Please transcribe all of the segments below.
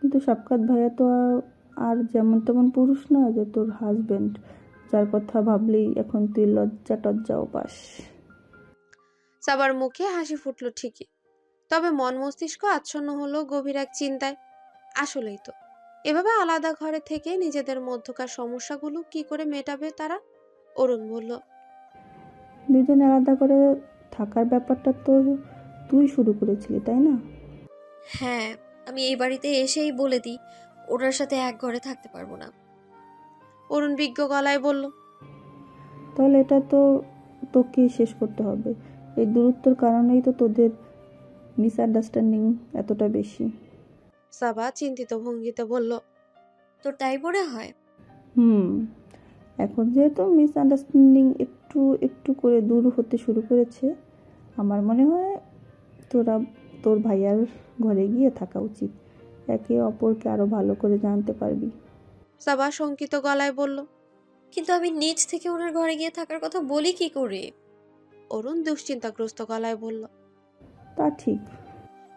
কিন্তু শফকাত ভাইয়া তো আর যেমন তেমন পুরুষ না যে তোর হাজবেন্ড, যার কথা ভাবলেই এখন তুই লজ্জা টজ্জাও পাস। সাবার মুখে হাসি ফুটল ঠিকই, তবে মন মস্তিষ্ক আচ্ছন্ন হলো গভীর এক চিন্তায়। আসলেই তো, এভাবে আলাদা ঘরে থেকে নিজেদের মধ্যকার সমস্যাগুলো কি করে মেটাবে তারা? অরুণ বলল, দুজনে আলাদা করে থাকার ব্যাপারটা তো তুই শুরু করেছিলি, তাই না? হ্যাঁ, আমি এই বাড়িতে এসেই বলে দিই ওনার সাথে এক ঘরে থাকতে পারবো না। অরুণ বিজ্ঞ গলায় বলল। তাহলে এটা তো তোকেই শেষ করতে হবে। এই দূরত্বর কারণেই তো তোদের মিসআন্ডারস্ট্যান্ডিং এতটা বেশি। সাবা চিন্তিত ভঙ্গিতে বলল, তোর তাই মনে হয়? হুম, এখন যেহেতু মিসআন্ডারস্ট্যান্ডিং একটু একটু করে দূর হতে শুরু করেছে, আমার মনে হয় তোরা তোর ভাইয়ার ঘরে গিয়ে থাকা উচিত। একে অপরকে আরো ভালো করে জানতে পারবি। সাবা শঙ্কিত গলায় বলল। কিন্তু আমি নিজ থেকে ওনার ঘরে গিয়ে থাকার কথা বলি কি করে? অরুণ দুশ্চিন্তাগ্রস্ত গলায় বলল। তা ঠিক।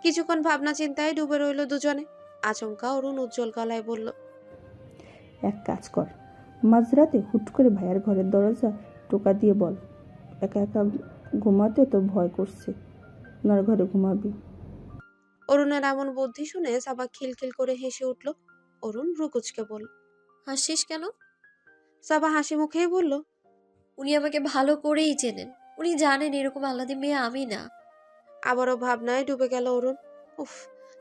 কিছুক্ষণ ভাবনা চিন্তায় ডুবে রইল দুজনে। আচমকা অরুণ উজ্জ্বল গলায় বলল, এক কাজ কর, মাঝরাতে হুট করে ভাইয়ার ঘরের দরজা টোকা দিয়ে বল, একা একা ঘুমাতে তো ভয় করছে, ওনার ঘরে ঘুমাবি। অরুণের এমন বুদ্ধি শুনে সাবা খিলখিল করে হেসে উঠল। অরুণ ভ্রুকুচকে বলল। হাসিস কেন? সাবা হাসি মুখেই বলল, উনি আমাকে ভালো করেই চেনেন। উনি জানেন এরকম আলাদা মেয়ে আমি না। আবারও ভাবনায় ডুবে গেল অরুণ। উফ,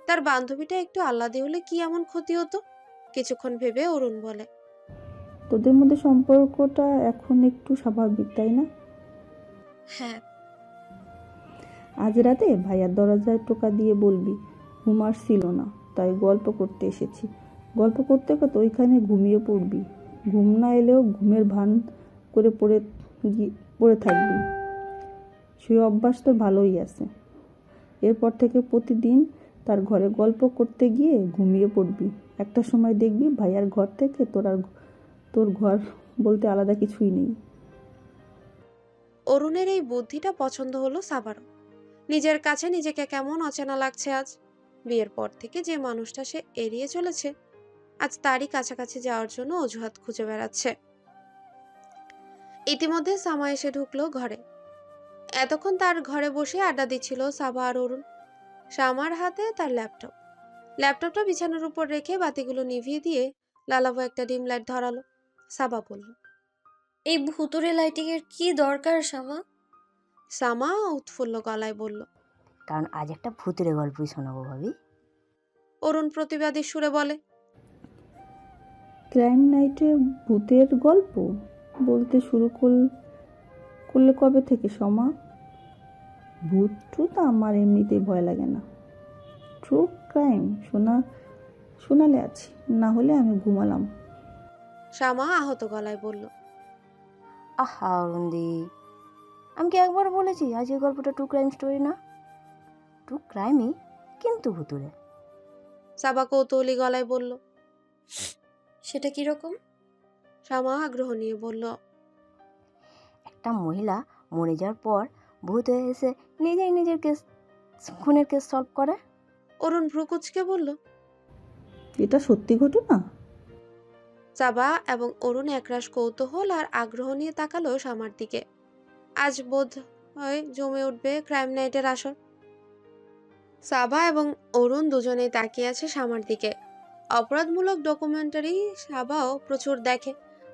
তার বান্ধবীটা একটু আহ্লাদে হলে কি এমন ক্ষতি হতো? কিছুক্ষণ ভেবে অরুণ বলে, তোদের মধ্যে সম্পর্কটা এখন একটু স্বাভাবিক, তাই না? হ্যাঁ। আজ রাতে ভাইয়ার দরজায় টোকা দিয়ে বলবি, ঘুম আসছিল না, তাই গল্প করতে এসেছি। গল্প করতে করতে ওইখানে ঘুমিয়ে পড়বি। ঘুম না এলেও ঘুমের ভান করে পড়ে থাকবি। সেই অভ্যাস তোর ভালোই আছে। এরপর থেকে প্রতিদিন তার ঘরে গল্প করতে গিয়ে ঘুমিয়ে পড়বি। একটা সময় দেখবি ভাইয়ার ঘর থেকে তোর ঘর বলতে আলাদা কিছুই নেই। অরুণের এই বুদ্ধিটা পছন্দ হলো সাবারও। নিজের কাছে নিজেকে কেমন অচেনা লাগছে আজ। বিয়ের পর থেকে যে মানুষটা সে এড়িয়ে চলেছে, আজ তারই কাছাকাছি যাওয়ার জন্য অজুহাত খুঁজে বেড়াচ্ছে। ইতিমধ্যে সামা এসে ঢুকলো ঘরে। এতক্ষণ তার ঘরে বসে আড্ডা দিচ্ছিল সাবা আর অরুণ। সামার হাতে তার ল্যাপটপটা বিছানার উপর রেখে বাতিগুলো নিভিয়ে দিয়ে লালাভো একটা ডিম লাইট ধরালো। সাবা বলল। এই ভুতুরে লাইটিং এর কি দরকার শামা? সামা উৎফুল্ল গলায় বলল। কারণ আজ একটা ভূতের গল্পই শোনাবো ভাবি। অরুণ প্রতিবাদী সুরে বলে। ক্রাইম নাইটে ভূতের গল্প বলতে শুরু করলে কবে থেকে সমা? ভূত টুত আমার এমনিতেই ভয় লাগে না। ট্রু ক্রাইম শোনালে আছি, না হলে আমি ঘুমালাম। শ্যামা আহত গলায় বলল। আহা অরুণদি, আমি কি একবার বলেছি আজকের গল্পটা টু ক্রাইম স্টোরি না? টু ক্রাইমই, কিন্তু ভুতুরে। সাবা কৌতূহলী গলায় বলল। সেটা কিরকম? শ্যামা আগ্রহ নিয়ে বলল। একটা মহিলা মরে যাওয়ার পর ভূত হয়ে এসে নিজেই নিজের খুনের কেস সলভ করে। অরুণ ভ্রুকুচকে বলল। এটা সত্যি ঘটনা? সাবা এবং অরুণ একরাশ কৌতূহল আর আগ্রহ নিয়ে তাকালো শ্যামার দিকে। আজ বোধ হয় জমে উঠবে ক্রাইম নাইটের আসর। সাবা এবং অরুণ দুজনেই তাকিয়ে আছে শ্যামার দিকে। অপরাধমূলক ডকুমেন্টারি সাবাও প্রচুর দেখে,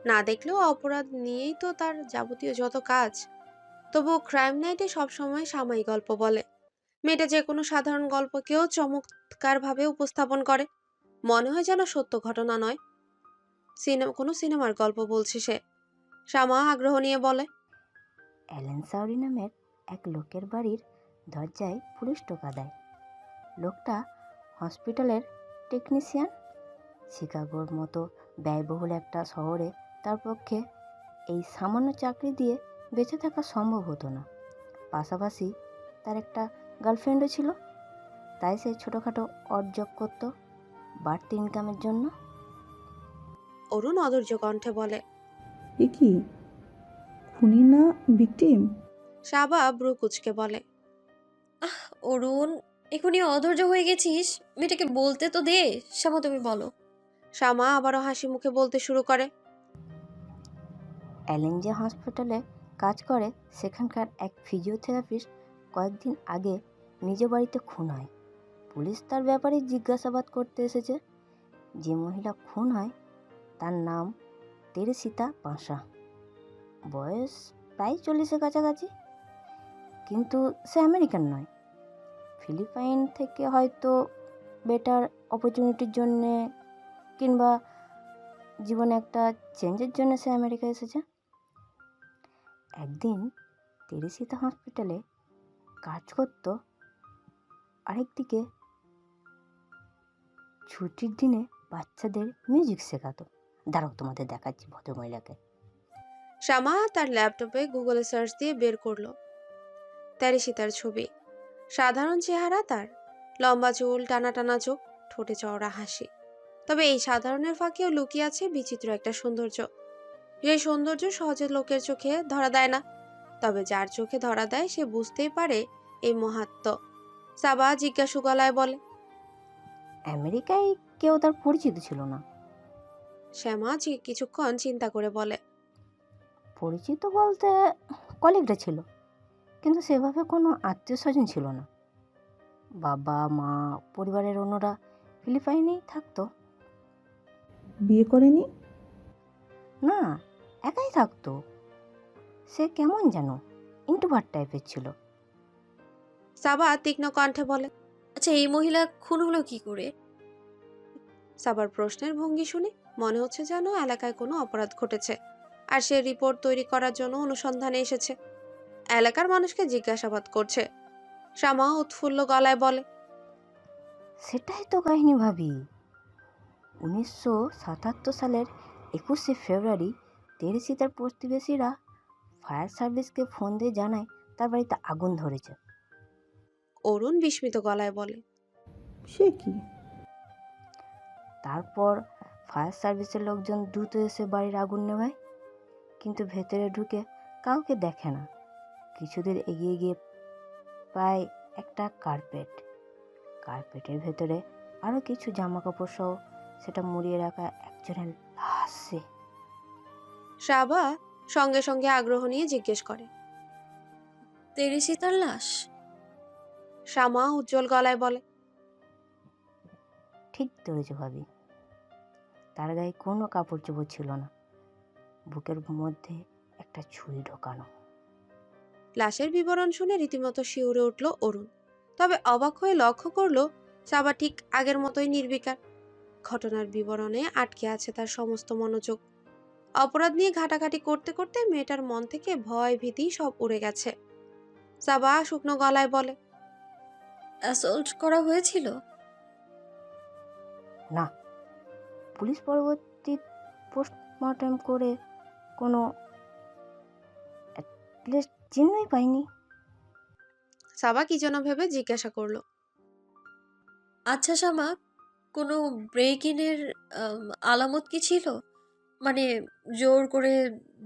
না দেখলেও অপরাধ নিয়েই তো তার যাবতীয় যত কাজ। তবুও ক্রাইম নাইটে সবসময় সামাই গল্প বলে। মেয়েটা যে কোনো সাধারণ গল্পকেও চমৎকারভাবে উপস্থাপন করে। মনে হয় যেন সত্য ঘটনা নয়, কোনো সিনেমার গল্প বলছে সে। শ্যামা আগ্রহ নিয়ে বলে। অ্যালেন সাউরি নামের এক লোকের বাড়ির দরজায় পুলিশ টোকা দেয়। লোকটা হসপিটালের টেকনিশিয়ান। শিকাগোর মতো ব্যয়বহুল একটা শহরে তার পক্ষে এই সামান্য চাকরি দিয়ে বেঁচে থাকা সম্ভব হতো না। পাশাপাশি তার একটা গার্লফ্রেন্ডও ছিল, তাই সে ছোটোখাটো অড জব করতো বাড়তি ইনকামের জন্য। অরুণ অধৈর্য কণ্ঠে বলে। এ কি, খুনি না ভিকটিম? সাবা ব্রু কুচকে বলে। অরুণ, এখনই অধৈর্য হয়ে গেছিস, মেয়েটাকে বলতে তো দে। শ্যামা, তুমি বলো। শ্যামা আবারও হাসি মুখে বলতে শুরু করে। অ্যালেন যে হসপিটালে কাজ করে সেখানকার এক ফিজিওথেরাপিস্ট কয়েকদিন আগে নিজ বাড়িতে খুন হয়। পুলিশ তার ব্যাপারে জিজ্ঞাসাবাদ করতে এসেছে। যে মহিলা খুন হয় তার নাম তেরেসিতা পাঁসা। বয়স প্রায় 40-এর কাছাকাছি, কিন্তু সে আমেরিকান নয়। ফিলিপাইন থেকে হয়তো বেটার অপরচুনিটির জন্যে কিংবা জীবনে একটা চেঞ্জের জন্য সে আমেরিকা এসেছে। একদিন তেরেসিতা হসপিটালে কাজ করত, আরেকদিকে ছুটির দিনে বাচ্চাদের মিউজিক শেখাতো। দাঁড়াও, তোমাদের দেখাচ্ছি ভদ্রমহিলাকে। শ্যামা তার ল্যাপটপে গুগলে সার্চ দিয়ে বের করলো তেরেসিতার ছবি। সাধারণ চেহারা তার, লম্বা চুল, টানা টানা চোখ, ঠোঁটে চওড়া হাসি। তবে এই সাধারণের ফাঁকেও লুকিয়ে আছে বিচিত্র একটা সৌন্দর্য। সেই সৌন্দর্য সহজে লোকের চোখে ধরা দেয় না, তবে যার চোখে ধরা দেয় সে বুঝতেই পারে এই মহাত্ম। সাবা জিজ্ঞাসু গলায় বলে। আমেরিকায় কেউ তার পরিচিত ছিল না। শ্যামা কিছুক্ষণ চিন্তা করে বলে। পরিচিত বলতে কলিগরা ছিল, কিন্তু সেভাবে কোনো আত্মীয় স্বজন ছিল না। বাবা মা পরিবারের অন্যরা ফিলিপাইনেই থাকতো। বিয়ে করেনি? না, একাই থাকতো। সে কেমন যেন ইন্ট্রোভার্ট টাইপের ছিল। সাবা তীক্ষ্ণ কণ্ঠে বলে। আচ্ছা, এই মহিলা খুন হলো কি করে? সাবার প্রশ্নের ভঙ্গি শুনে মনে হচ্ছে যেন এলাকায় কোনো অপরাধ ঘটেছে, আর সে রিপোর্ট তৈরি করার জন্য অনুসন্ধানে এসেছে। এলাকার মানুষকে জিজ্ঞাসাবাদ করছে। শ্যামা উৎফুল্ল গলায় বলে। সেটাই তো কাহিনী ভাবি। 1977 সালের 21শে ফেব্রুয়ারি তেরেসিতার প্রতিবেশীরা ফায়ার সার্ভিসকে ফোন দিয়ে জানায় তার বাড়িতে আগুন ধরেছে। অরুণ বিস্মিত গলায় বলে। সে কি? তারপর ফায়ার সার্ভিসের লোকজন দ্রুত এসে বাড়ির আগুন নেভায়, কিন্তু ভেতরে ঢুকে কাউকে দেখে না। কিছুদূর এগিয়ে গিয়ে পায় একটা কার্পেটের ভেতরে আরও কিছু জামা কাপড় সহ সেটা মুড়িয়ে রাখা একজনের লাশ। সাবা সঙ্গে সঙ্গে আগ্রহ নিয়ে জিজ্ঞেস করে। তেরেসিতার লাশ? শ্যামা উজ্জ্বল গলায় বলে। ঠিক ধরেছ ভাবি। তার গায়ে কোনো কাপড় চোপড় ছিল না, বুকের মধ্যে একটা ছুরি ঢোকানো। লাশের বিবরণ শুনে রীতিমতো শিউরে উঠল অরুণ। তবে অবাক হয়ে লক্ষ্য করলো সাবা ঠিক আগের মতোই নির্বিকার। ঘটনার বিবরণে আটকে আছে তার সমস্ত মনোযোগ। অপরাধ নিয়ে ঘাটাঘাটি করতে করতে মেয়েটার মন থেকে ভয় ভীতি সব উড়ে গেছে। সাবা শুকনো গলায় বলে। অ্যাসল্ট করা হয়েছিল? না, পুলিশ পরবর্তী পোস্টমর্টেম করে কোনো চিহ্নই পায়নি। সাবা কি যেন ভেবে জিজ্ঞাসা করলো। আচ্ছা শ্যামা, কোনো ব্রেক ইনের আলামত কি ছিল? মানে জোর করে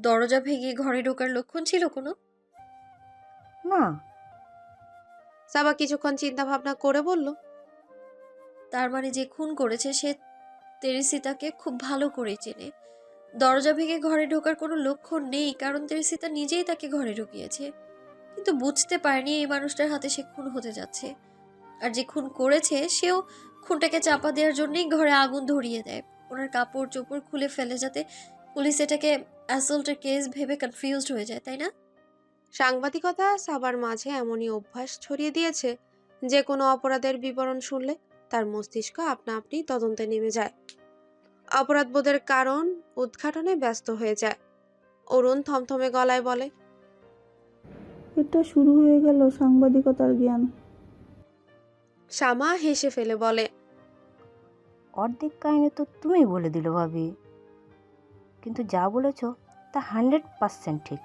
দরজা ভেঙে ঘরে ঢোকার লক্ষণ ছিল কোনো? না। সাবা কিছুক্ষণ চিন্তা ভাবনা করে বলল। তার মানে যে খুন করেছে সে তেরেসিতাকে খুব ভালো করে চেনে। দরজা ভেঙে ঘরে ঢোকার কোনো লক্ষণ নেই, কারণ তেরেসিতা নিজেই তাকে ঘরে ঢুকিয়েছে। কিন্তু বুঝতে পারেনি এই মানুষটার হাতে সে খুন হতে যাচ্ছে। আর যে খুন করেছে সেও খুনটাকে চাপা দেওয়ার জন্যই ঘরে আগুন ধরিয়ে দেয়, ওনার কাপড় চোপড় খুলে ফেলে, যাতে পুলিশ এটাকে অ্যাসল্টের কেস ভেবে কনফিউজড হয়ে যায়, তাই না? সাংবাদিকতা সাবার মাঝে এমনই অভ্যাস ছড়িয়ে দিয়েছে যে কোনো অপরাধের বিবরণ শুনলে তার মস্তিষ্ক আপনা আপনি তদন্তে নেমে যায়, অপরাধবোধের কারণ উদ্ঘাটনে ব্যস্ত হয়ে যায়। অরুণ থমথমে গলায় বলে। এটা শুরু হয়ে গেল সাংবাদিকতার জ্ঞান। শ্যামা হেসে ফেলে বলে। অর্ধেক কাহিনী তো তুমি বলে দিল ভাবি, কিন্তু যা বলেছ তা 100% ঠিক।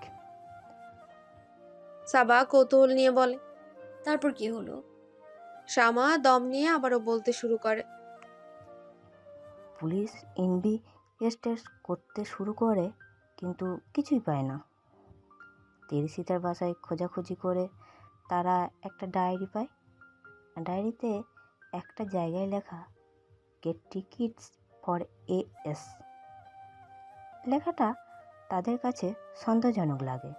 সাবা কৌতূহল নিয়ে বলে। তারপর কি হলো? শ্যামা দম নিয়ে আবারও বলতে শুরু করে। পুলিশ ইনভেস্টিগেট করতে শুরু করে, কিন্তু কিছুই পায় না। তেরেসিতার বাসায় খোঁজাখুঁজি করে তারা একটা ডায়েরি পায়। ডায়েরিতে একটা জায়গায় লেখা গেট টিকিটস ফর এস। লেখাটা তাদের কাছে সন্দেহজনক লাগে,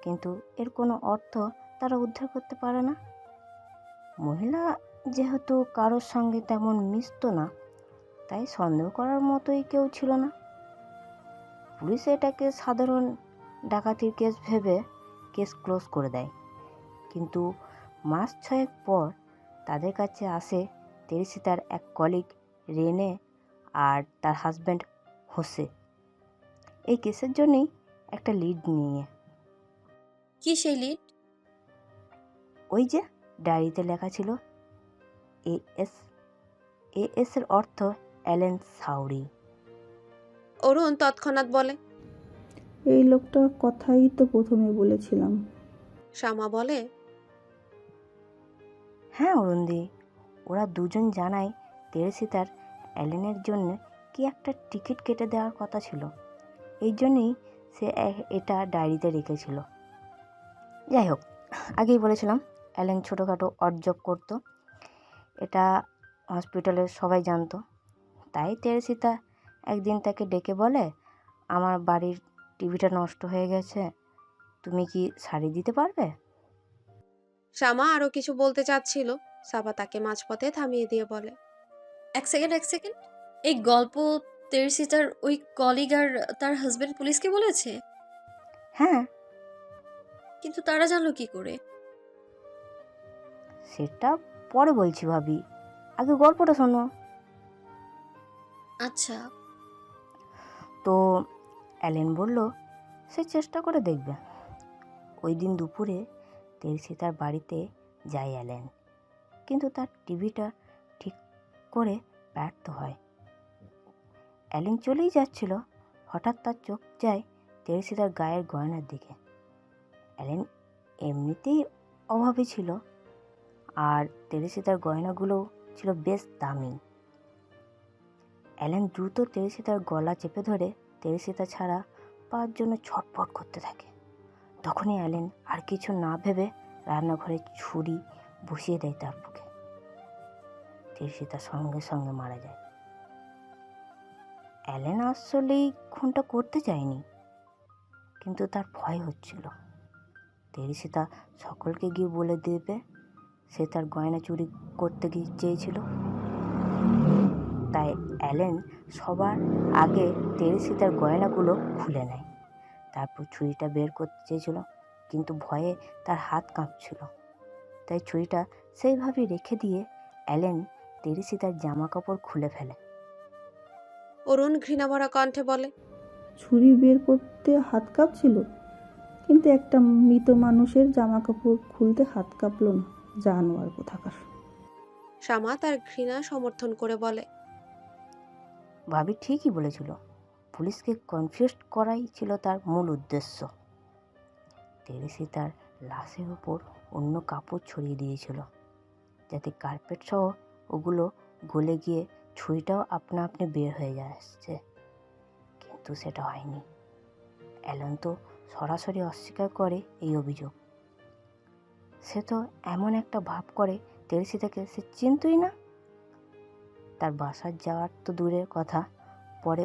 কিন্তু এর কোনো অর্থ তারা উদ্ধার করতে পারে না। মহিলা যেহেতু কারোর সঙ্গে তেমন মিশতো না, তাই সন্দেহ করার মতোই কেউ ছিল না। পুলিশ এটাকে সাধারণ ডাকাতির কেস ভেবে কেস ক্লোজ করে দেয়। কিন্তু মাস 6 পর তাদের কাছে আসে তেরেসিতার এক কলিগ রেনে আর তার হাজব্যান্ড হোসে, এই কেসের জন্যই একটা লিড নিয়ে। কি সেই লিড? ওই যে ডায়েরিতে লেখা ছিল এএস। এএস এর অর্থ অ্যালেন সাউরি। অরুণ তৎক্ষণাৎ বলে। এই লোকটার কথাই তো প্রথমে বলেছিলাম। শ্যামা বলে। হ্যাঁ অরুণদি, ওরা দুজন জানায় তেরেসিতার অ্যালেনের জন্য কি একটা টিকিট কেটে দেওয়ার কথা ছিল, এই জন্যই সে এটা ডায়েরিতে রেখেছিল। যাই হোক, আগেই বলেছিলাম অ্যালেন ছোটোখাটো অড জব করতো, এটা হসপিটালের সবাই জানতো। তাই তেরেসিতা একদিন তাকে ডেকে বলে, আমার বাড়ির টিভিটা নষ্ট হয়ে গেছে, তুমি কি সারিয়ে দিতে পারবে? শ্যামা আরো কিছু বলতে চাচ্ছিল, সাবা তাকে মাঝপথে থামিয়ে দিয়ে বলে। এক সেকেন্ড। এই গল্প তেরসিতার ওই কলিগ আর তার হাজবেন্ড পুলিশকে বলেছে? হ্যাঁ, কিন্তু তারা জানলো কি করে? সেটা পরে বলছি ভাবি, আগে গল্পটা শোনো। আচ্ছা। তো অ্যালেন বলল সে চেষ্টা করে দেখবে। ওই দিন দুপুরে তেরসিতার বাড়িতে যায় অ্যালেন, কিন্তু তার টিভিটা ঠিক করে ব্যর্থ হয়। অ্যালেন চলেই যাচ্ছিল, হঠাৎ তার চোখ যায় তেরসিতার গায়ের গয়নার দিকে। অ্যালেন এমনিতেই অভাবী ছিল, আর তেরসিতার গয়নাগুলো ছিল বেশ দামি। অ্যালেন দ্রুত তেরসিতার গলা চেপে ধরে তেরসিতা ছাড়া পাওয়ার জন্য ছটফট করতে থাকে। তখনই অ্যালেন আর কিছু না ভেবে রান্নাঘরে ছুরি বসিয়ে দেয় তার বুকে। তেরসিতা সঙ্গে সঙ্গে মারা যায়। অ্যালেন আসলেই খুনটা করতে চায়নি, কিন্তু তার ভয় হচ্ছিল তেরসিতা সকলকে গিয়ে বলে দেবে সে তার গয়না চুরি করতে চেয়েছিল। তাই অ্যালেন সবার আগে তেরসিতার গয়নাগুলো খুলে নেয়, তারপর ছুরিটা বের করতে চেয়েছিল, কিন্তু ভয়ে তার হাত কাঁপছিল। তাই ছুরিটা সেইভাবেই রেখে দিয়ে অ্যালেন তেরসিতার জামা কাপড় খুলে ফেলে। অরুণ ঘৃণাভরা কণ্ঠে বলে। ছুরি বের করতে হাত কাঁপছিল, কিন্তু একটা মৃত মানুষের জামা কাপড় খুলতে হাত কাঁপলো না, জানোয়ার কোথাকার। শ্যামা তার ঘৃণা সমর্থন করে বলে। ভাবি ঠিকই বলেছিল, পুলিশকে কনফিউজ করাই ছিল তার মূল উদ্দেশ্য। তেরসিতার লাশের উপর অন্য কাপড় ছড়িয়ে দিয়েছিল, যাতে কার্পেট সহ ওগুলো গলে গিয়ে ছুরিটাও আপনা আপনি বের হয়ে আসছে, কিন্তু সেটা হয়নি। অ্যালেন তো সরাসরি অস্বীকার করে এই অভিযোগ। সে তো এমন একটা ভাব করে তেরসিতাকে সে চিনতই না। তার বাসার যাওয়ার তো দূরের কথা, পরে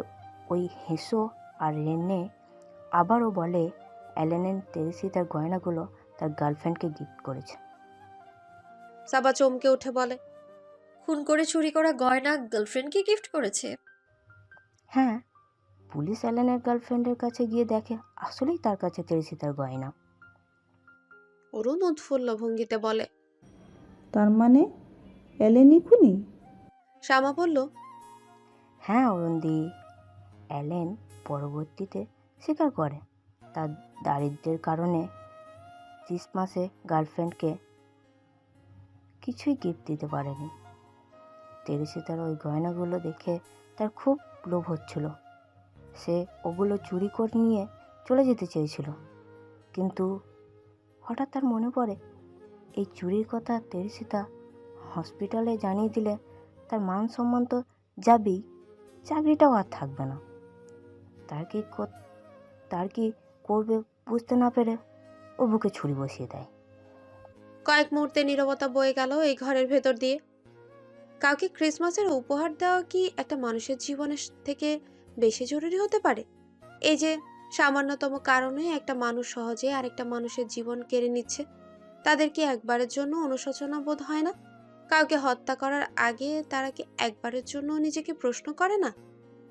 ওই হেসো আর রেনে আবারও বলে অ্যালেনের তেরসিতার গয়নাগুলো তার গার্লফ্রেন্ডকে গিফট করেছে। সাবা চমকে উঠে বলে। খুন করে চুরি করা গয়না গার্লফ্রেন্ডকে গিফট করেছে? হ্যাঁ, পুলিশ অ্যালেনের গার্লফ্রেন্ডের কাছে গিয়ে দেখে আসলেই তার কাছে তেরসিতার গয়না। অরুণ উৎফুল্ল ভঙ্গিতে বলে। তার মানে অ্যালেনই খুনি? শ্যামা বলল। হ্যাঁ অরুণদি, অ্যালেন পরবর্তীতে স্বীকার করে তার দারিদ্র্যের কারণে ক্রিসমাসে গার্লফ্রেন্ডকে কিছুই গিফট দিতে পারেনি। তেরসিতার ওই গয়নাগুলো দেখে তার খুব লোভ হচ্ছিল, সে ওগুলো চুরি করে নিয়ে চলে যেতে চেয়েছিল, কিন্তু হঠাৎ তার মনে পড়ে এই চুরির কথা তেরসিতা হসপিটালে জানিয়ে দিলে তার মান সম্মান তো যাবেই, চাকরিটাও আর থাকবে না। তার কি করবে বুঝতে না পেরে ও বুকে ছুরি বসিয়ে দেয়। কয়েক মুহূর্তে নীরবতা বয়ে গেল এই ঘরের ভেতর দিয়ে। কাউকে ক্রিসমাসের উপহার দেওয়া কি একটা মানুষের জীবনের থেকে বেশি জরুরি হতে পারে? এই যে সামান্যতম কারণে একটা মানুষ সহজে আরেকটা মানুষের জীবন কেড়ে নিচ্ছে, তাদের কি একবারের জন্য অনুশোচনা বোধ হয় না? কাউকে হত্যা করার আগে তারা কি একবারের জন্য নিজেকে প্রশ্ন করে না,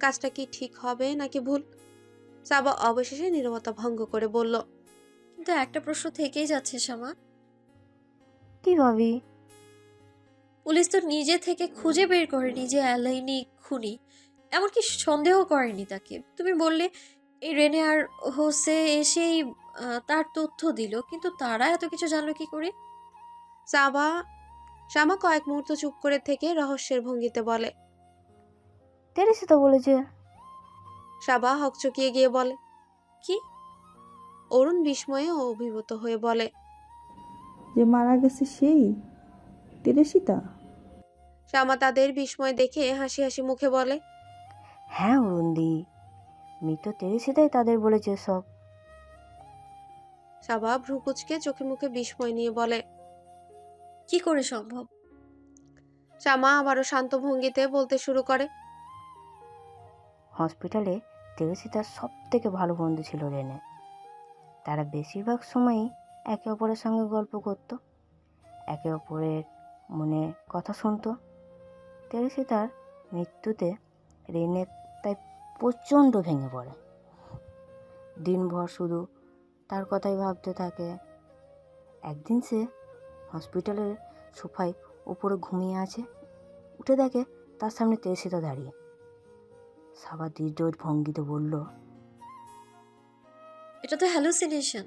কাজটা কি ঠিক হবে নাকি ভুল? সাবা অবশেষে নীরবতা ভঙ্গ করে বলল, কিন্তু একটা প্রশ্ন থেকেই যাচ্ছে শামা। কি ভাবি? পুলিশ তো নিজে থেকে খুঁজে বের করেনি যে অ্যালাইনি খুনি, এমনকি সন্দেহ করেনি তাকে। তুমি বললে এই রেনে আর হোসে এসেই তার তথ্য দিল, কিন্তু তারা এত কিছু জানলো কি করে? সাবা শামা কয়েক মুহূর্ত চুপ করে থেকে রহস্যের ভঙ্গিতে বলে। তেরেসিতা বলেছে। সাবা হকচকিয়ে গিয়ে বলে, কি? অরুণ বিস্ময়ে ও অভিভূত হয়ে বলে, যে মারা গেছে সেই তেরেসিতা? শামা তাদের বিস্ময় দেখে হাসি হাসি মুখে বলে, হ্যাঁ অরুণদি, মৃত তেরেসিতাই তাদের বলেছে সব। সাবা ভ্রুকুচকে চোখে মুখে বিস্ময় নিয়ে বলে। কি করে সম্ভব? শামা আবারও শান্ত ভঙ্গিতে বলতে শুরু করে, হসপিটালে তেরেসিতার সব থেকে ভালো বন্ধু ছিল রেনে। তারা বেশিরভাগ সময়ই একে অপরের সঙ্গে গল্প করত, একে অপরের মনে কথা শুনতো। তেরেসিতার মৃত্যুতে রেনে তাই প্রচণ্ড ভেঙে পড়ে। দিনভর শুধু তার কথাই ভাবতে থাকে। একদিন সে হসপিটালের সোফায় উপরে ঘুমিয়ে আছে, উঠে দেখে তার সামনে তেরেসিতা দাঁড়িয়ে। সাবা দৃঢ় ভঙ্গিতে বলল, এটা তো হ্যালুসিনেশন।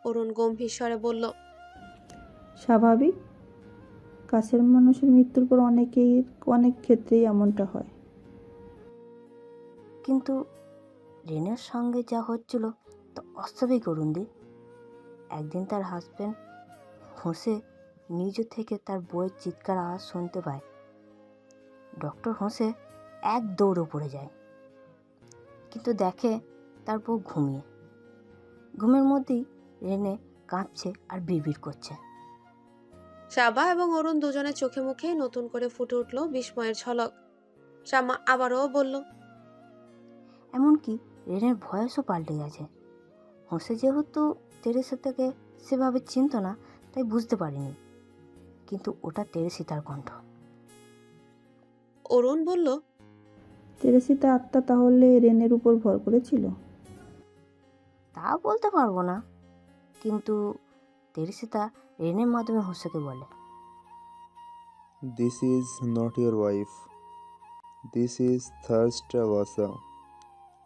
অরুণ গম্ভীর স্বরে বলল, স্বাভাবিক, কাছের মানুষের মৃত্যুর পর অনেক ক্ষেত্রেই এমনটা হয়। কিন্তু রেনের সঙ্গে যা হচ্ছিল তা অস্বাভাবিক অরুণদি। একদিন তার হাজব্যান্ড হোসে নিজ থেকে তার বইয়ের চিৎকার আওয়াজ শুনতে পায়। ডক্টর হোসে এক দৌড়ে পড়ে যায়, কিন্তু দেখে তার বউ ঘুমিয়ে। ঘুমের মধ্যেই রেনে কাঁপছে আর বিড়বিড় করছে। শাবা এবং অরুণ দুজনের চোখে মুখে নতুন করে ফুটে উঠল বিস্ময়ের ঝলক। শামা আবারও বলল, এমনকি রেনের বয়সও পাল্টে গেছে। হোসে যেহেতু তেরেসিতাকে সেভাবে চিনত না, তাই বুঝতে পারিনি, কিন্তু ওটা তেরেসিতার কণ্ঠ। অরুণ বলল, তেরেসিতা আত্মা তাহলে রেনের উপর ভর করেছিল? তা বলতে পারবো না, কিন্তু তেরেসিতা রেনের মাধ্যমে হোসেকে বলে, This is not your wife. This is Thursday Vasa.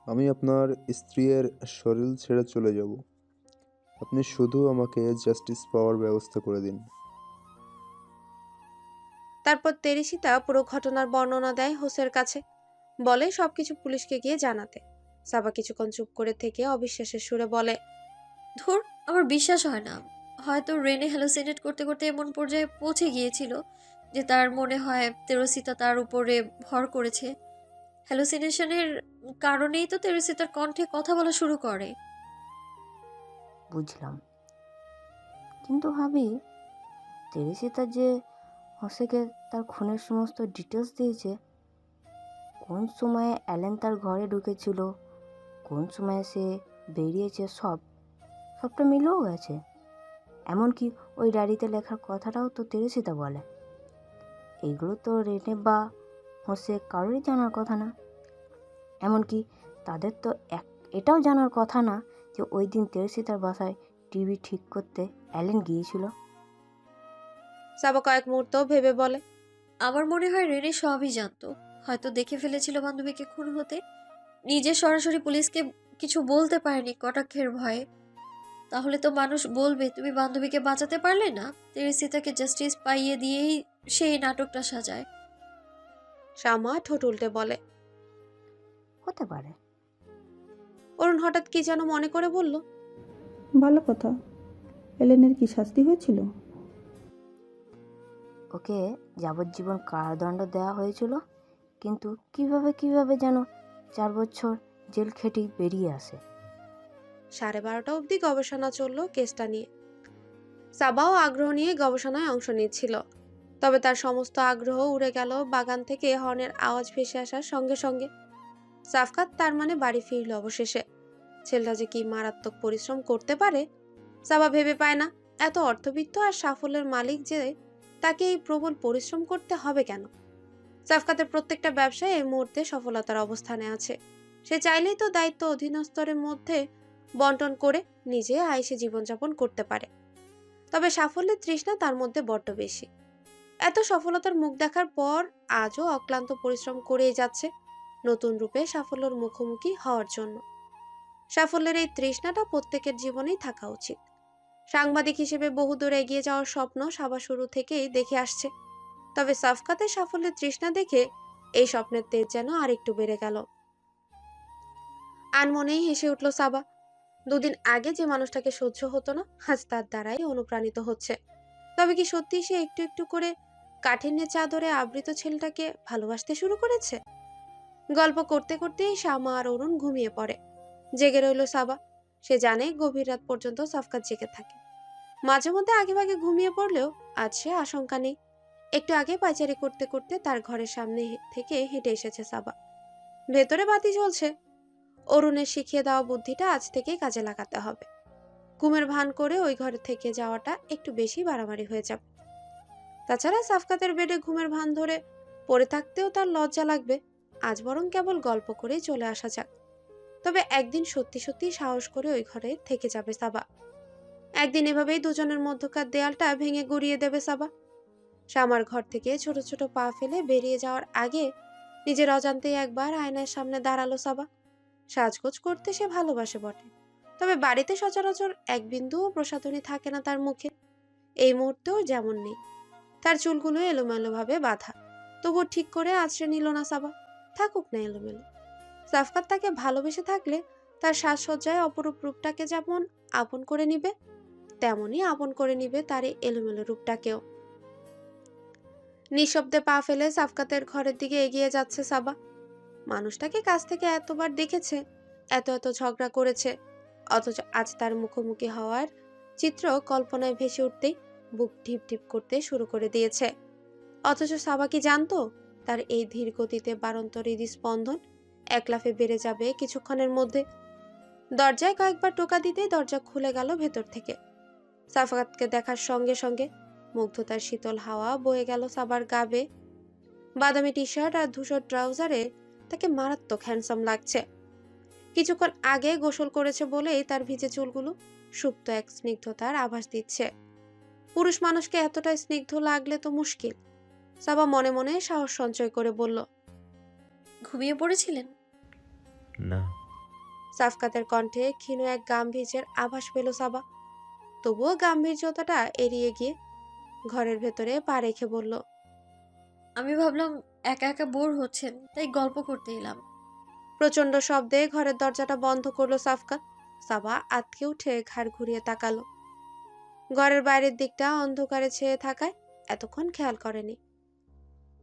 আমি আপনার স্ত্রীর শরীর ছেড়ে চলে যাব। আপনি শুধু আমাকে জাস্টিস পাওয়ার ব্যবস্থা করে দিন। তারপর তেরিসিতা পুরো ঘটনার বর্ণনা দেয় হোসের কাছে, বলে সবকিছু পুলিশকে গিয়ে জানাতে। সাবা কিছুক্ষণ চুপ করে থেকে অবিশ্বাসের সুরে বলে, ধুর, আমার বিশ্বাস হয় না। হয়তো রেনে হ্যালুসিনেট করতে করতে এমন পর্যায়ে পৌঁছে গিয়েছিল যে তার মনে হয় তেরসিতা তার উপরে ভর করেছে। হ্যালুসিনেশনের কারণেই তো তেরসিতার কণ্ঠে কথা বলা শুরু করে। বুঝলাম, কিন্তু ভাবি তেরেসিতা যে হোসেকে তার খুনের সমস্ত ডিটেলস দিয়েছে, কোন সময়ে অ্যালেন তার ঘরে ঢুকেছিল, কোন সময়ে সে বেরিয়েছে, সবটা মিলেও গেছে। এমনকি ওই ডায়েরিতে লেখার কথাটাও তো তেরেসিতা বলে। এগুলো তো রেনে বা হোসে কারোরই জানার কথা না। এমনকি তাদের তো এটাও জানার কথা না যে ওই দিন তেরেসিতার বাসায় টিভি ঠিক করতে অ্যালেন গিয়েছিল। সাবা কয়েক মুহূর্ত ভেবে বলে, আমার মনে হয় রেনে সবই জানতো, হয়তো দেখে ফেলেছিল বান্ধবীকে খুন হতে, নিজে সরাসরি পুলিশকে কিছু বলতে পারেনি কটাক্ষের ভয়ে। তাহলে তো মানুষ বলবে তুমি বান্ধবীকে বাঁচাতে পারলে না, তেরেসিতাকে জাস্টিস পাইয়ে দিয়েই সেই নাটকটা সাজায়। শামা ঠোঁট উল্টে বলে। হতে পারে। অরুণ হঠাৎ কি যেন মনে করে বলল, ভালো কথা। এলেনের কি শাস্তি হয়েছিল? ওকে যাবজ্জীবন কারাদণ্ড দেওয়া হয়েছিল, কিন্তু কিভাবে যেন 4 বছর জেল খেটেই বেরিয়ে আসে। 12:30 অবধি গবেষণা চলল কেসটা নিয়ে। সাবাও আগ্রহ নিয়ে গবেষণায় অংশ নিচ্ছিল। তবে তার সমস্ত আগ্রহ উড়ে গেল বাগান থেকে হর্নের আওয়াজ ভেসে আসার সঙ্গে সঙ্গে। সাফকাত তার মানে বাড়ি ফিরল অবশেষে। ছেলেটা যে কি মারাত্মক পরিশ্রম করতে পারে সাবা ভেবে পায় না। এত অর্থবিত্ত আর সাফল্যের মালিক যে তাকে এই প্রবল পরিশ্রম করতে হবে কেন? সাফকাতের প্রত্যেকটা ব্যবসায় এই মুহূর্তে সফলতার অবস্থানে আছে। সে চাইলেই তো দায়িত্ব অধীনস্থরের মধ্যে বন্টন করে নিজে আয়েসে জীবনযাপন করতে পারে। তবে সাফল্যের তৃষ্ণা তার মধ্যে বড্ড বেশি। এত সফলতার মুখ দেখার পর আজও অক্লান্ত পরিশ্রম করেই যাচ্ছে নতুন রূপে সাফল্যের মুখোমুখি হওয়ার জন্য। সাফল্যের এই তৃষ্ণাটা প্রত্যেকের জীবনেই থাকা উচিত। সাংবাদিক হিসেবে বহুদূর এগিয়ে যাওয়ার স্বপ্ন সাবা শুরু থেকেই দেখে আসছে। তবে সাফকাতের সাফল্যের তৃষ্ণা দেখে এই স্বপ্নের তেজ যেন আরেকটু বেড়ে গেল। আনমনেই হেসে উঠল সাবা। দুদিন আগে যে মানুষটাকে সহ্য হতো না, আজ তার দ্বারাই অনুপ্রাণিত হচ্ছে। তবে কি সত্যি সে একটু একটু করে কাঠিন্যের চাদরে আবৃত ছেলেটাকে ভালোবাসতে শুরু করেছে? গল্প করতে করতেই শ্যামা আর অরুণ ঘুমিয়ে পড়ে। জেগে রইল সাবা। সে জানে গভীর রাত পর্যন্ত সাফকাত জেগে থাকে। মাঝে মধ্যে আগেভাগে ঘুমিয়ে পড়লেও আজ সে আশঙ্কা নেই। একটু আগে পায়চারি করতে করতে তার ঘরের সামনে থেকে হেঁটে এসেছে সাবা। ভেতরে বাতি জ্বলছে। অরুণের শিখিয়ে দেওয়া বুদ্ধিটা আজ থেকেই কাজে লাগাতে হবে। ঘুমের ভান করে ওই ঘরে থেকে যাওয়াটা একটু বেশি বাড়াবাড়ি হয়ে যাবে। তাছাড়া সাফকাতের বেডে ঘুমের ভান ধরে পড়ে থাকতেও তার লজ্জা লাগবে। আজ বরং কেবল গল্প করেই চলে আসা যাক। তবে একদিন সত্যি সত্যি সাহস করে ওই ঘরে থেকে যাবে সাবা। একদিন এভাবেই দুজনের মধ্যকার দেয়ালটা ভেঙে গুড়িয়ে দেবে সাবা। শ্যামার ঘর থেকে ছোট ছোট পা ফেলে বেরিয়ে যাওয়ার আগে নিজের অজান্তেই একবার আয়নার সামনে দাঁড়ালো সাবা। সাজগোজ করতে সে ভালোবাসে বটে, তবে বাড়িতে সচরাচর এক বিন্দুও প্রসাধনী থাকে না তার মুখে। এই মুহূর্তেও যেমন নেই। তার চুলগুলো এলোমেলো ভাবে বাঁধা, তবুও ঠিক করে আঁচড়ে নিল না সাবা। থাকুক না এলোমেলো। সাফকাত তাকে ভালোবেসে থাকলে তার সাজসজ্জায় অপরূপ রূপটাকে যেমন আপন করে নিবে, তেমনই আপন করে নিবে তার এই এলোমেলো রূপটাকেও। নিঃশব্দে পা ফেলে সাফকাতের ঘরের দিকে এগিয়ে যাচ্ছে সাবা। মানুষটাকে কাছ থেকে এতবার দেখেছে, এত এত ঝগড়া করেছে, অথচ আজ তার মুখোমুখি হওয়ার চিত্র কল্পনায় ভেসে উঠতেই বুক ঢিপ ঢিপ করতে শুরু করে দিয়েছে। অথচ সাবা কি জানতো তার এই ধীর গতিতে বাড়ন্ত হৃদস্পন্দন এক লাফে বেড়ে যাবে কিছুক্ষণের মধ্যে। দরজায় কয়েকবার টোকা দিতেই দরজা খুলে গেল ভেতর থেকে। সাফাকাতকে দেখার সঙ্গে সঙ্গে মুগ্ধতার শীতল হাওয়া বয়ে গেল সাবার গা বেয়ে। বাদামি টি শার্ট আর ধূসর ট্রাউজারে তাকে মারাত্মক হ্যান্ডসাম লাগছে। কিছুক্ষণ আগে গোসল করেছে বলেই তার ভিজে চুলগুলো সুপ্ত এক স্নিগ্ধতার আভাস দিচ্ছে। পুরুষ মানুষকে এতটা স্নিগ্ধ লাগলে তো মুশকিল। সাবা মনে মনে সাহস সঞ্চয় করে বলল, ঘুমিয়ে পড়েছিলেন? না। সাফকাতের কণ্ঠে ক্ষীণ এক গাম্ভীর্যের আভাস পেল সাবা। তবুও গাম্ভীর্যতাটা এড়িয়ে গিয়ে ঘরের ভেতরে পা রেখে বলল, আমি ভাবলাম একা একা বোর হচ্ছেন, তাই গল্প করতে এলাম। প্রচন্ড শব্দে ঘরের দরজাটা বন্ধ করলো সাফকাত। সাবা আতকে উঠে ঘাড় ঘুরিয়ে তাকালো। ঘরের বাইরের দিকটা অন্ধকারে ছেয়ে থাকায় এতক্ষণ খেয়াল করেনি।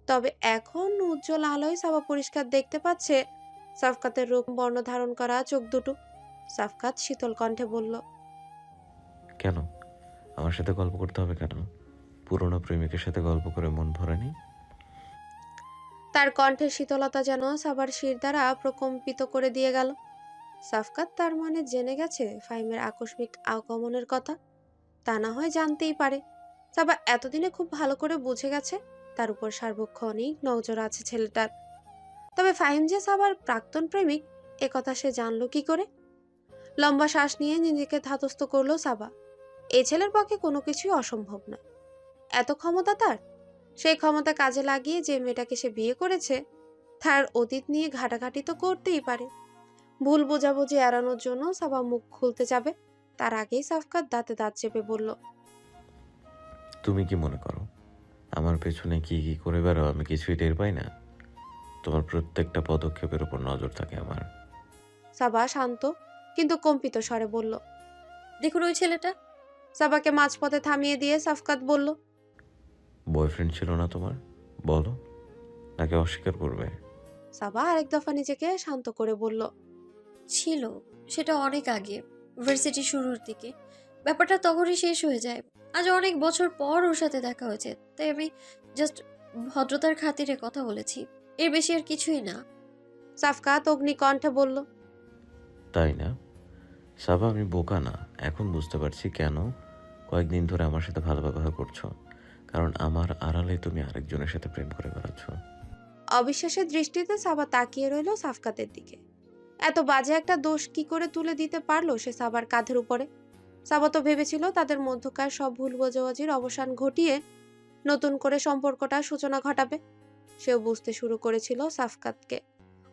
তবে এখন উজ্জ্বল আলোয় সাবা পরিষ্কার দেখতে পাচ্ছে সাফকাতের রূপ বর্ণ ধারণ করা চোখ দুটো। সাফকাত শীতল কণ্ঠে বলল, কেন আমার সাথে গল্প করতে হবে কেন? পুরনো প্রেমিকের সাথে গল্প করে মন ভরেনি? তার কণ্ঠের শীতলতা যেন সাবার শির দ্বারা প্রকম্পিত করে দিয়ে গেল। সাফকাত তার মানে জেনে গেছে ফাহিমের আকস্মিক আগমনের কথা। তা না হয় জানতেই পারে। সাবা এতদিনে খুব ভালো করে বুঝে গেছে তার উপর সার্বক্ষণিক নজর আছে ছেলেটার। তবে ফাহিম যে সাবার প্রাক্তন প্রেমিক এ কথা সে জানলো কি করে? লম্বা শ্বাস নিয়ে নিজেকে ধাতস্থ করলো সাবা। এই ছেলের পক্ষে কোনো কিছুই অসম্ভব নয়। এত ক্ষমতা তার। সেই ক্ষমতা কাজে লাগিয়ে যে মেয়েটাকে সে বিয়ে করেছে তার অতীত নিয়ে ঘাটাঘাটি তো করতেই পারে। ভুল বোঝাবুঝি এড়ানোর জন্য সাবা মুখ খুলতে যাবে, তার আগেই সাফকাত দাঁতে দাঁত চেপে বলল, তুমি কি মনে করো আমার পেছনে কি কি করে বেরো আমি কিছুই টের পাই না? তোমার প্রত্যেকটা পদক্ষেপের উপর নজর থাকে আমার। সাবা শান্ত কিন্তু কম্পিত স্বরে বলল। দেখুন ওই ছেলেটা। সাবাকে মাঝপথে থামিয়ে দিয়ে সাফকাত বলল, বয়ফ্রেন্ড ছিল না তোমার? বলো, নাকি অস্বীকার করবে? সাবা আরেক দফা নিজেকে শান্ত করে বলল। ছিল, সেটা অনেক আগে, ভার্সিটি শুরুর দিকে। ব্যাপারটা তখনই শেষ হয়ে যায়। আজ অনেক বছর পর ওর সাথে দেখা হয়েছে, তাই আমি জাস্ট ভদ্রতার খাতিরে কথা বলেছি, এর বেশি আর কিছুই না। সাফকাত অগ্নিকণ্ঠে বলল। তাই না? সাবা, আমি বোকা না। এখন বুঝতে পারছি কেন কয়েকদিন ধরে আমার সাথে ভালো ব্যবহার করছো। কারণ আমার আড়ালে তুমি আরেকজনের সাথে প্রেম করে বেড়াচ্ছ। অবিশ্বাসের দৃষ্টিতে সাবা তাকিয়ে রইল সাফকাতের দিকে। এত বাজে একটা দোষ কি করে তুলে দিতে পারলো সে সাবার কাঁধের উপরে? সাবা তো ভেবেছিল তাদের মধ্যকার সব ভুল বোঝাবুঝির অবসান ঘটিয়ে নতুন করে সম্পর্কটা সূচনা ঘটাবে। সেও বুঝতে শুরু করেছিল সাফকাতকে,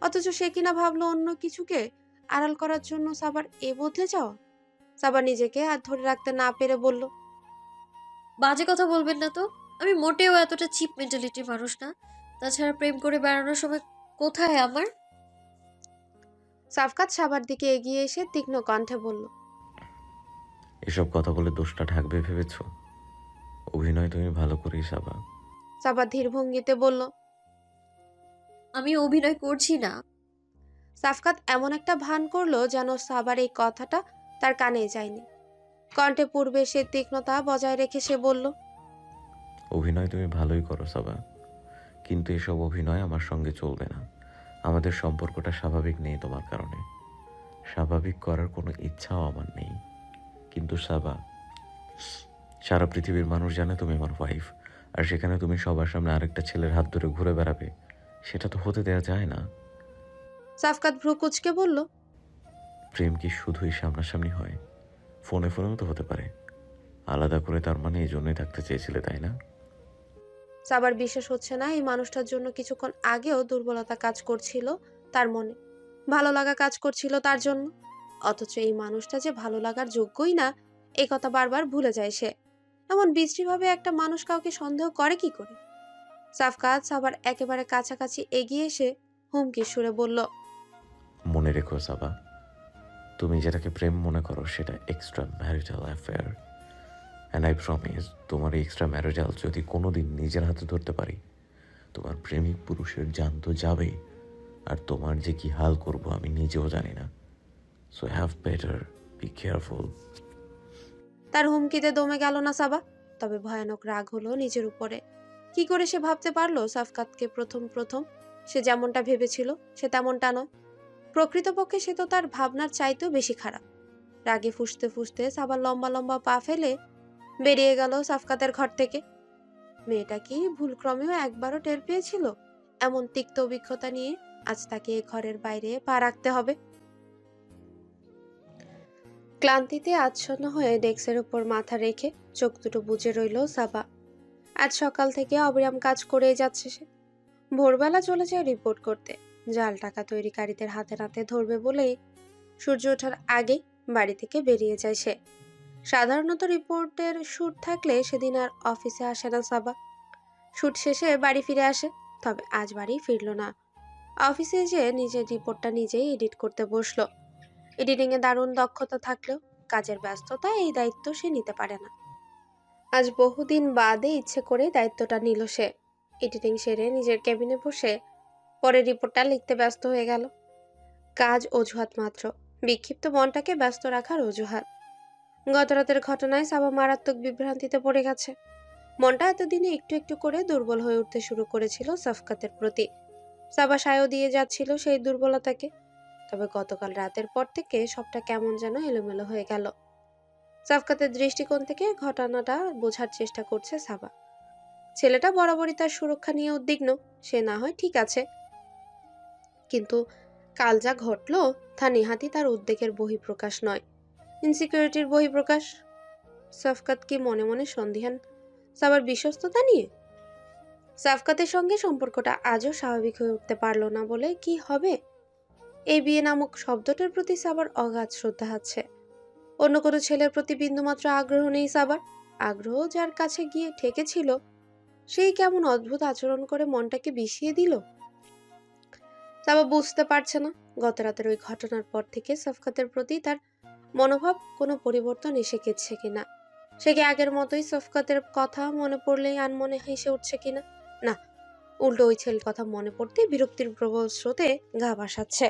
অথচ সে কিনা ভাবলো অন্য কিছুকে আড়াল করার জন্য সাবার এ বদলে যাওয়া। সাবা নিজেকে আর ধরে রাখতে না পেরে বলল। বাজে কথা বলবেন না তো। আমি মোটেও এতটা চিপ মেন্টালিটির মানুষ না। তাছাড়া প্রেম করে বেড়ানোর সময় কোথায় আমার? সাফকাত সাবার দিকে এগিয়ে এসে তীক্ষ্ণ কণ্ঠে বলল। এসব কথা বলে দোষটা ঢাকবে ভেবেছো? অভিনয় তুমি ভালো করেই, সাবা। সাবা ধীর ভঙ্গিতে বলল। আমি অভিনয় করছি না। সাফকাত এমন একটা ভান করলো যেন সাবার এই কথাটা তার কানে যায়নি। কণ্ঠে পূর্বে সে তীক্ষ্ণতা বজায় রেখে সে বলল। অভিনয় তুমি ভালোই করো, সাবা। কিন্তু এসব অভিনয় আমার সঙ্গে চলবে না। আমাদের সম্পর্কটা স্বাভাবিক নেই তোমার কারণে। স্বাভাবিক করার কোনো ইচ্ছাও আমার নেই। কিন্তু সাবা, সারা পৃথিবীর মানুষ জানে তুমি আমার ওয়াইফ, আর সেখানে তুমি সবার সামনে আরেকটা ছেলের হাত ধরে ঘুরে বেড়াবে, সেটা তো হতে দেওয়া যায় না। সাফকাত ভ্রু কুঁচকে বলল। প্রেম কি শুধুই সামনাসামনি হয়? ফোনে ফোনেও তো হতে পারে। আলাদা করে তার মানে এই জন্যই থাকতে চেয়েছিলে, তাই না? সাবার বিশ্বাস হচ্ছে না এই মানুষটার জন্য কিছুক্ষণ আগেও দুর্বলতা কাজ করছিল তার মনে, ভালো লাগা কাজ করছিল তার জন্য। অথচ এই মানুষটা যে ভালো লাগার যোগ্যই না, এই কথা বারবার ভুলে যায় সে। এমন বিশ্রীভাবে একটা মানুষ কাউকে সন্দেহ করে কি করে? সাফকাত সাবার একেবারে কাছাকাছি এগিয়ে এসে হুমকির সুরে বলল। মনে রেখো সাবা, তুমি যেটাকে প্রেম মনে করো সেটা extra marital affair. And I promise, তোমার এই এক্সট্রা ম্যারিটাল যদি কোনো দিন নিজের হাতে ধরতে পারি, তোমার প্রেমিক পুরুষের জান তো যাবেই, আর তোমার যে কি হাল করব আমি নিজেও জানি না। So have better be careful. তার হুমকিতে দমে গেল না সাবা, তবে ভয়ানক রাগ হলো নিজের উপরে। কি করে সে ভাবতে পারলো সাফকাতকে প্রথম প্রথম সে যেমনটা ভেবেছিল সে তেমনটা নয়। প্রকৃতপক্ষে সে তো তার ভাবনার চাইতেও বেশি খারাপ। রাগে ফুঁসতে ফুঁসতে সাবা লম্বা লম্বা পা ফেলে বেরিয়ে গেল সাফকাতের ঘর থেকে। মেয়েটা কি ভুলক্রমেও একবারও টের পেয়েছিল এমন তিক্ত অভিজ্ঞতা নিয়ে আজ তাকে এ ঘরের বাইরে পা রাখতে হবে? ক্লান্তিতে আচ্ছন্ন হয়ে ডেস্কের উপর মাথা রেখে চোখ দুটো বুজে রইল সাবা। আজ সকাল থেকে অবিরাম কাজ করেই যাচ্ছে সে। ভোরবেলা চলে যায় রিপোর্ট করতে, জাল টাকা তৈরিকারীদের হাতে নাতে ধরবে বলেই সূর্য ওঠার আগেই বাড়ি থেকে বেরিয়ে যায় সে। সাধারণত রিপোর্টের শুট থাকলে সেদিন আর অফিসে আসে না সাবা। শুট শেষে বাড়ি ফিরে আসে, তবে আজ বাড়ি ফিরল না। অফিসে যে নিজের রিপোর্টটা নিজেই এডিট করতে বসলো। এডিটিং এ দারুণ দক্ষতা থাকলেও কাজের ব্যস্ততা এই দায়িত্ব সে নিতে পারে না। আজ বহুদিন বাদে ইচ্ছে করে দায়িত্বটা নিল সে। এডিটিং সেরে নিজের কেবিনে বসে পরে রিপোর্টটা লিখতে ব্যস্ত হয়ে গেল। কাজ অজুহাত মাত্র, বিক্ষিপ্ত মনটাকে ব্যস্ত রাখার অজুহাত। গত রাতের ঘটনায় সাবা মারাত্মক বিভ্রান্তিতে পড়ে গেছে। মনটা এতদিনে একটু একটু করে দুর্বল হয়ে উঠতে শুরু করেছিল সাফকাতের প্রতি। সাবা সায়ও দিয়ে যাচ্ছিল সেই দুর্বলতাকে। তবে গতকাল রাতের পর থেকে সবটা কেমন যেন এলোমেলো হয়ে গেল। সাফকাতের দৃষ্টিকোণ থেকে ঘটনাটা বোঝার চেষ্টা করছে সাবা। ছেলেটা বরাবরই তার সুরক্ষা নিয়ে উদ্বিগ্ন, সে না হয় ঠিক আছে, কিন্তু কাল যা ঘটলো তা নেহাতি তার উদ্বেগের বহিঃপ্রকাশ নয়, ইনসিকিউরিটির বহিঃপ্রকাশ। সাফকাত কি মনে মনে সন্দিহান সাবার বিশ্বস্ততা নিয়ে? সাফকাতের সঙ্গে সম্পর্কটা আজও স্বাভাবিক হয়ে উঠতে পারলো না বলে কি হবে? এই বিয়ে নামক শব্দটার প্রতি সাবার অগাধ শ্রদ্ধা আছে। অন্য কোনো ছেলের প্রতি বিন্দুমাত্র আগ্রহ নেই সাবার। আগ্রহ যার কাছে গিয়ে ঠেকেছিল সেই কেমন অদ্ভুত আচরণ করে মনটাকে বিষিয়ে দিল। সাবা বুঝতে পারছে না গত রাতের ওই ঘটনার পর থেকে সাফকাতের প্রতি তার মনোভাব কোনো পরিবর্তন এসে গেছে কিনা। সে কি আগের মতোই শফকাতের কথা মনে পড়লেই আনমনে হেসে উঠছে কিনা? না, উল্টো ওই ছেলের কথা মনে পড়তে বিরক্তির প্রবল স্রোতে গা ভাসাচ্ছে।